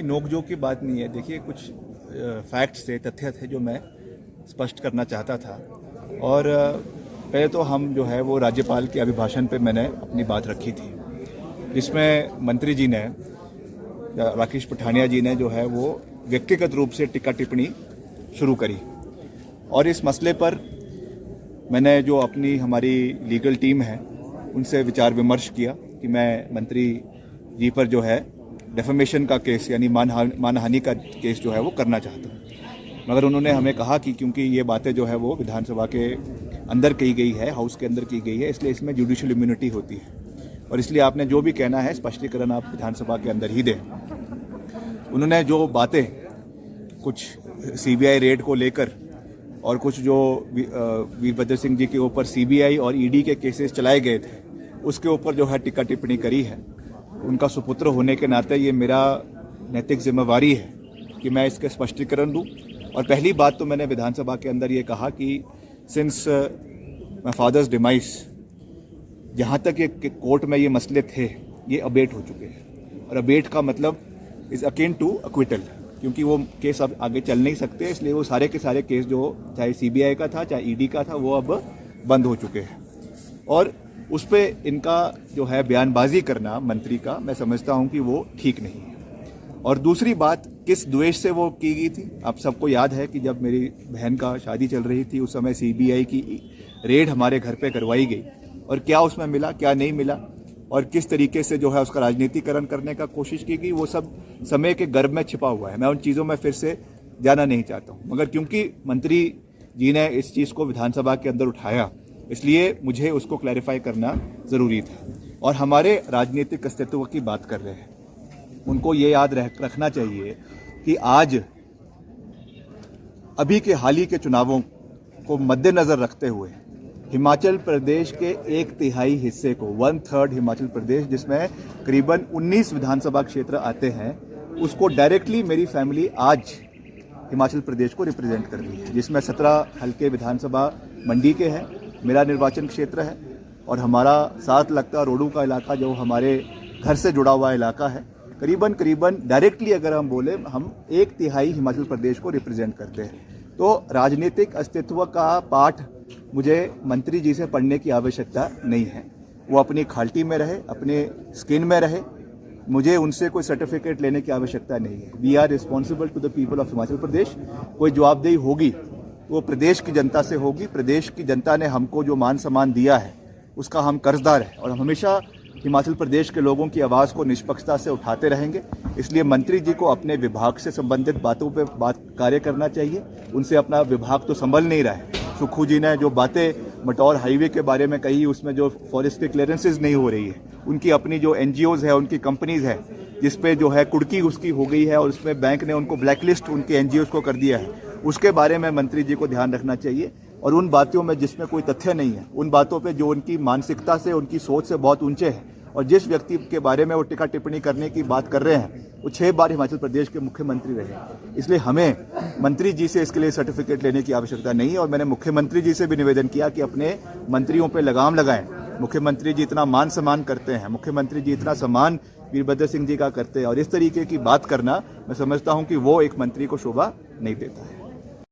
ये नोकझोंक की बात नहीं है। देखिए, कुछ फैक्ट्स थे, तथ्य थे जो मैं स्पष्ट करना चाहता था। और पहले तो हम जो है वो राज्यपाल के अभिभाषण पे मैंने अपनी बात रखी थी, जिसमें मंत्री जी ने, राकेश पठानिया जी ने जो है वो व्यक्तिगत रूप से टिक्का टिप्पणी शुरू करी। और इस मसले पर मैंने जो अपनी हमारी लीगल टीम है उनसे विचार विमर्श किया कि मैं मंत्री जी पर जो है डेफेमेशन का केस यानी मानहानि का केस जो है वो करना चाहता हूँ। मगर उन्होंने हमें कहा कि क्योंकि ये बातें जो है वो विधानसभा के अंदर की गई है, हाउस के अंदर की गई है, इसलिए इसमें जुडिशियल इम्यूनिटी होती है और इसलिए आपने जो भी कहना है स्पष्टीकरण आप विधानसभा के अंदर ही दें। उन्होंने जो बातें कुछ सीबीआई रेड को लेकर और कुछ जो वीरभद्र सिंह जी के ऊपर सीबीआई और ईडी के केसेस चलाए गए थे उसके ऊपर जो है टिक्का टिप्पणी करी है, उनका सुपुत्र होने के नाते ये मेरा नैतिक जिम्मेवारी है कि मैं इसके स्पष्टीकरण दूं। और पहली बात तो मैंने विधानसभा के अंदर ये कहा कि सिंस माय फादर्स डिमाइस, जहाँ तक ये कोर्ट में ये मसले थे ये अबेट हो चुके हैं और अबेट का मतलब इज अकिन टू अक्विटल, क्योंकि वो केस अब आगे चल नहीं सकते, इसलिए वो सारे के सारे केस जो चाहे सीबीआई का था चाहे ईडी का था वो अब बंद हो चुके हैं। और उस पर इनका जो है बयानबाजी करना मंत्री का, मैं समझता हूं कि वो ठीक नहीं है। और दूसरी बात, किस द्वेष से वो की गई थी, आप सबको याद है कि जब मेरी बहन का शादी चल रही थी उस समय सीबीआई की रेड हमारे घर पे करवाई गई और क्या उसमें मिला क्या नहीं मिला और किस तरीके से जो है उसका राजनीतिकरण करने का कोशिश की गई, वो सब समय के गर्भ में छिपा हुआ है। मैं उन चीज़ों में फिर से जाना नहीं चाहता हूँ, मगर क्योंकि मंत्री जी ने इस चीज़ को विधानसभा के अंदर उठाया इसलिए मुझे उसको क्लैरिफाई करना ज़रूरी था। और हमारे राजनीतिक अस्तित्व की बात कर रहे हैं, उनको ये याद रखना चाहिए कि आज अभी के हाल ही के चुनावों को मद्देनज़र रखते हुए हिमाचल प्रदेश के 1/3 हिस्से को, 1/3 हिमाचल प्रदेश जिसमें करीबन 19 विधानसभा क्षेत्र आते हैं, उसको डायरेक्टली मेरी फैमिली आज हिमाचल प्रदेश को रिप्रेजेंट कर रही है, जिसमें 17 हल्के विधानसभा मंडी के हैं, मेरा निर्वाचन क्षेत्र है और हमारा साथ लगता रोडू का इलाका जो हमारे घर से जुड़ा हुआ इलाका है, करीबन डायरेक्टली अगर हम बोले हम 1/3 हिमाचल प्रदेश को रिप्रेजेंट करते हैं। तो राजनीतिक अस्तित्व का पाठ मुझे मंत्री जी से पढ़ने की आवश्यकता नहीं है, वो अपनी खाल्टी में रहे, अपने स्किन में रहे, मुझे उनसे कोई सर्टिफिकेट लेने की आवश्यकता नहीं है। We are responsible to the people of Himachal Pradesh. कोई जवाबदेही होगी वो प्रदेश की जनता से होगी। प्रदेश की जनता ने हमको जो मान सम्मान दिया है उसका हम कर्जदार हैं और हम हमेशा हिमाचल प्रदेश के लोगों की आवाज़ को निष्पक्षता से उठाते रहेंगे। इसलिए मंत्री जी को अपने विभाग से संबंधित बातों पे कार्य करना चाहिए, उनसे अपना विभाग तो संभल नहीं रहा है। सुक्खू जी ने जो बातें मटौर हाईवे के बारे में कही, उसमें जो फॉरेस्ट क्लियरेंसेज नहीं हो रही है, उनकी अपनी जो एनजीओज है, उनकी कंपनीज है, जिस पे जो है कुड़की उसकी हो गई है और उसमें बैंक ने उनको ब्लैकलिस्ट उनके एनजीओज को कर दिया है, उसके बारे में मंत्री जी को ध्यान रखना चाहिए। और उन बातों में जिसमें कोई तथ्य नहीं है, उन बातों पे जो उनकी मानसिकता से, उनकी सोच से बहुत ऊंचे हैं और जिस व्यक्ति के बारे में वो टिक्का टिप्पणी करने की बात कर रहे हैं वो 6 बार हिमाचल प्रदेश के मुख्यमंत्री रहे, इसलिए हमें मंत्री जी से इसके लिए सर्टिफिकेट लेने की आवश्यकता नहीं है। और मैंने मुख्यमंत्री जी से भी निवेदन किया कि अपने मंत्रियों पर लगाम लगाएं। मुख्यमंत्री जी इतना मान सम्मान करते हैं, मुख्यमंत्री जी इतना सम्मान वीरभद्र सिंह जी का करते हैं और इस तरीके की बात करना मैं समझता हूं कि वो एक मंत्री को शोभा नहीं देता है।